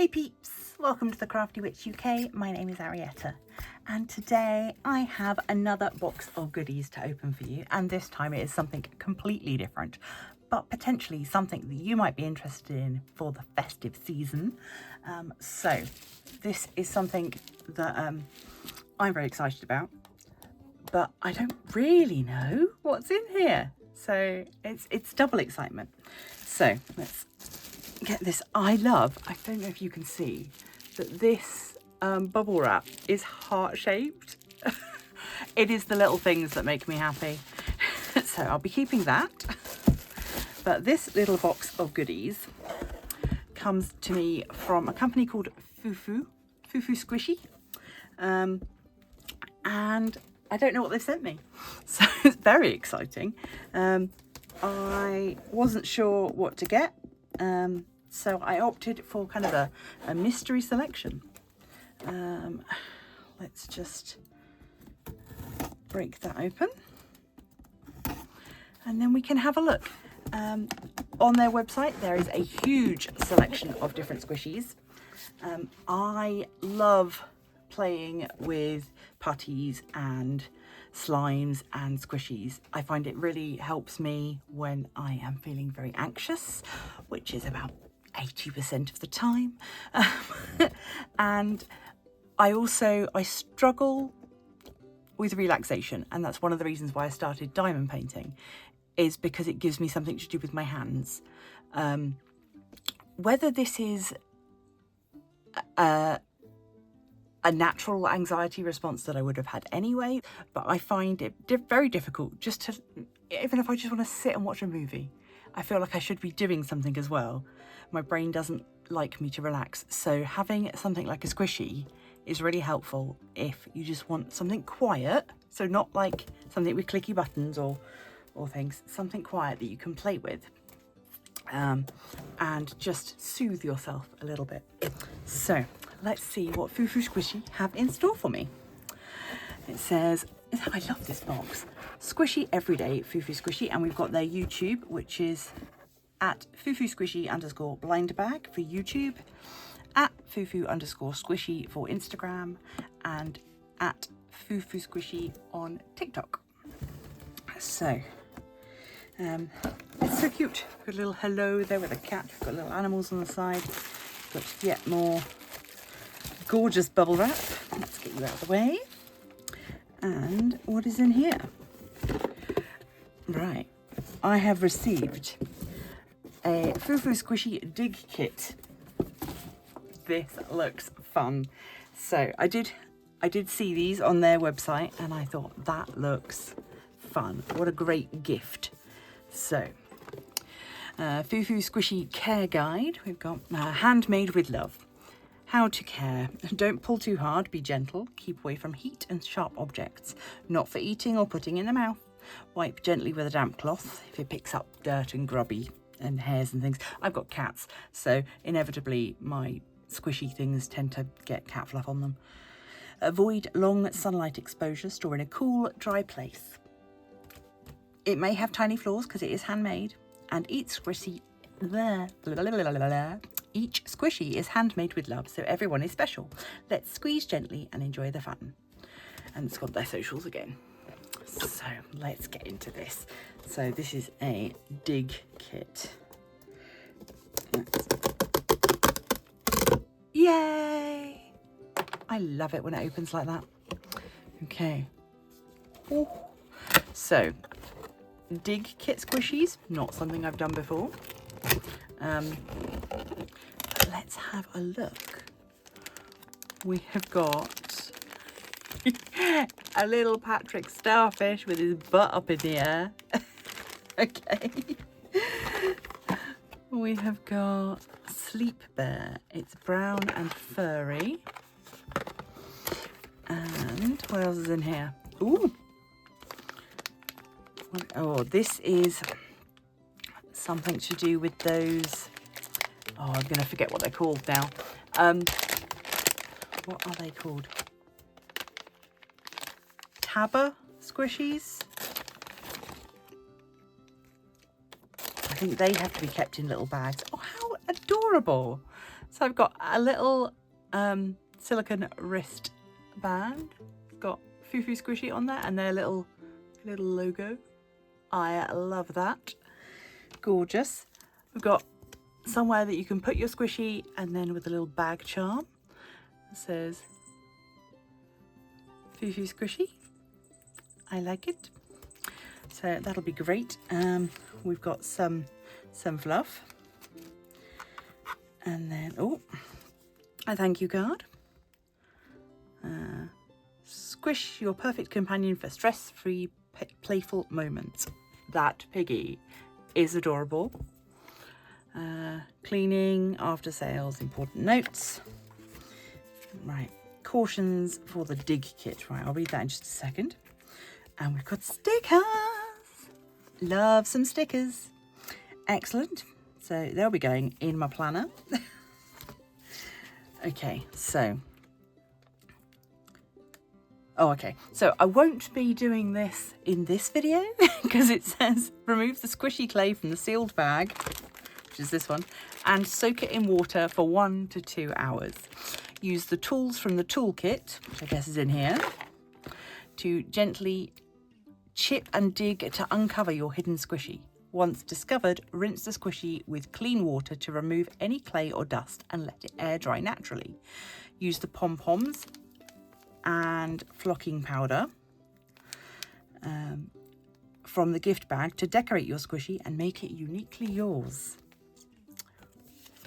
Hey peeps, welcome to the Crafty Witch UK. My name is Arietta and today I have another box of goodies to open for you, and this time it is something completely different but potentially something that you might be interested in for the festive season. So this is something that I'm very excited about, but I don't really know what's in here, so it's double excitement. So let's get this. I don't know if you can see that this bubble wrap is heart-shaped. It is the little things that make me happy. So I'll be keeping that. But this little box of goodies comes to me from a company called Fufu Squishy. And I don't know what they've sent me. So it's very exciting. I wasn't sure what to get. So I opted for kind of a mystery selection. Let's just break that open and then we can have a look. On their website there is a huge selection of different squishies. I love playing with putties and slimes and squishies. I find it really helps me when I am feeling very anxious, which is about 80% of the time. And I struggle with relaxation, and that's one of the reasons why I started diamond painting, is because it gives me something to do with my hands. Whether this is a natural anxiety response that I would have had anyway, but I find it very difficult just to, even if I just want to sit and watch a movie, I feel like I should be doing something as well. My brain doesn't like me to relax. So having something like a squishy is really helpful if you just want something quiet. So not like something with clicky buttons or things, something quiet that you can play with and just soothe yourself a little bit. So let's see what Fufu Squishy have in store for me. It says, I love this box, Squishy Everyday Fufu Squishy, and we've got their YouTube, which is at fufu_squishy_blindbag for YouTube, at fufu_squishy for Instagram, and at Fufu Squishy on TikTok. So it's so cute. Got a little hello there with a cat. We've got little animals on the side. Got yet more gorgeous bubble wrap. Let's get you out of the way. And what is in here? Right, I have received a Fufu Squishy dig kit. This looks fun. So I did see these on their website and I thought that looks fun. What a great gift. So Fufu Squishy Care Guide. We've got handmade with love. How to care. Don't pull too hard, be gentle, keep away from heat and sharp objects, not for eating or putting in the mouth. Wipe gently with a damp cloth if it picks up dirt and grubby and hairs and things. I've got cats, so inevitably my squishy things tend to get cat fluff on them. Avoid long sunlight exposure, store in a cool, dry place. It may have tiny flaws because it is handmade, and each squishy is handmade with love, so everyone is special. Let's squeeze gently and enjoy the fun. And it's got their socials again. So let's get into this. So this is a dig kit. Yay! I love it when it opens like that. Okay. Ooh. So dig kit squishies, not something I've done before. Let's have a look. We have got a little Patrick starfish with his butt up in the air. Okay. We have got Sleep Bear. It's brown and furry. And what else is in here? Ooh. Oh, this is something to do with those. Oh, I'm going to forget what they're called now. What are they called? Tabba squishies? I think they have to be kept in little bags. Oh, how adorable. So I've got a little silicone wrist band. It's got Fufu Squishy on there and their little logo. I love that. Gorgeous. We've got somewhere that you can put your squishy, and then with a little bag charm that says Fufu Squishy. I like it. So that'll be great. We've got some fluff. And then, oh, a thank you card. Squish, your perfect companion for stress-free, playful moments. That piggy is adorable. Cleaning, after sales, important notes. Right, cautions for the dig kit. Right, I'll read that in just a second. And we've got stickers. Love some stickers. Excellent. So they'll be going in my planner. Okay, so. Oh, okay. So I won't be doing this in this video because it says remove the squishy clay from the sealed bag, which is this one, and soak it in water for 1 to 2 hours. Use the tools from the toolkit, which I guess is in here, to gently chip and dig to uncover your hidden squishy. Once discovered, rinse the squishy with clean water to remove any clay or dust and let it air dry naturally. Use the pom-poms and flocking powder from the gift bag to decorate your squishy and make it uniquely yours.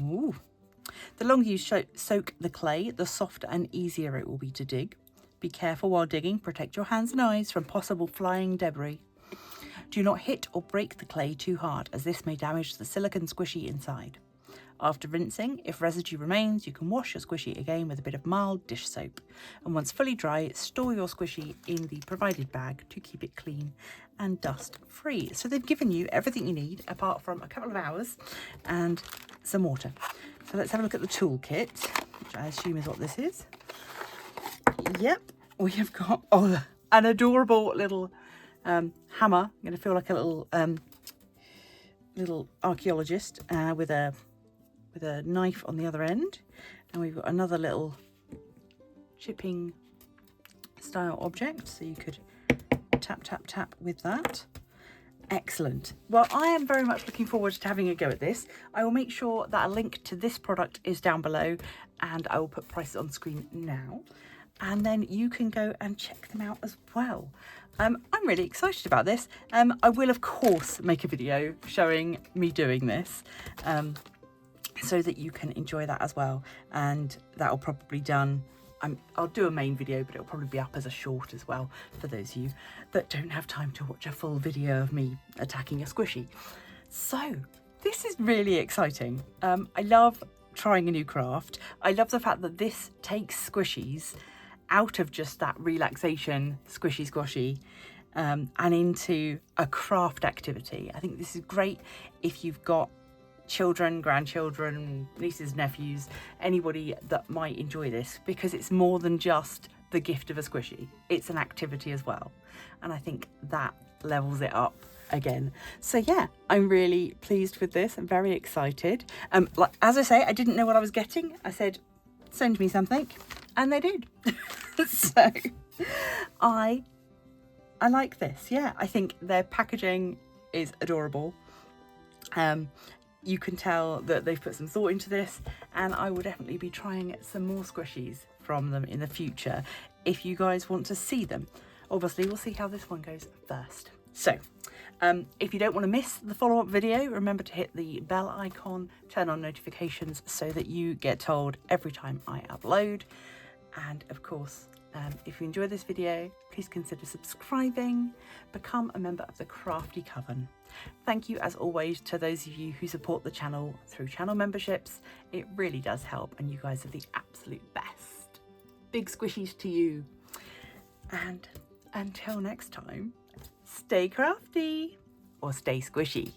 Ooh. The longer you soak the clay, the softer and easier it will be to dig. Be careful while digging. Protect your hands and eyes from possible flying debris. Do not hit or break the clay too hard, as this may damage the silicone squishy inside. After rinsing, if residue remains, you can wash your squishy again with a bit of mild dish soap. And once fully dry, store your squishy in the provided bag to keep it clean and dust free. So they've given you everything you need apart from a couple of hours and some water. So let's have a look at the toolkit, which I assume is what this is. Yep, we have got an adorable little hammer. I'm going to feel like a little archaeologist with a knife on the other end, and we've got another little chipping style object, so you could tap tap tap with that. Excellent. Well, I am very much looking forward to having a go at this. I will make sure that a link to this product is down below, and I will put prices on screen now, and then you can go and check them out as well. I'm really excited about this. I will of course make a video showing me doing this, so that you can enjoy that as well, and that will probably done. I'll do a main video, but it'll probably be up as a short as well for those of you that don't have time to watch a full video of me attacking a squishy. So this is really exciting. I love trying a new craft. I love the fact that this takes squishies out of just that relaxation squishy squashy and into a craft activity. I think this is great if you've got children, grandchildren, nieces, nephews, anybody that might enjoy this, because it's more than just the gift of a squishy. It's an activity as well, and I think that levels it up again. So yeah, I'm really pleased with this. I'm very excited. Like, as I say, I didn't know what I was getting. I said, send me something, and they did. So I like this. Yeah, I think their packaging is adorable. You can tell that they've put some thought into this, and I will definitely be trying some more squishies from them in the future if you guys want to see them. Obviously, we'll see how this one goes first. So if you don't want to miss the follow-up video, remember to hit the bell icon, turn on notifications so that you get told every time I upload. And of course, if you enjoy this video, please consider subscribing, become a member of the Crafty Coven. Thank you as always to those of you who support the channel through channel memberships. It really does help, and you guys are the absolute best. Big squishies to you. And until next time, stay crafty or stay squishy.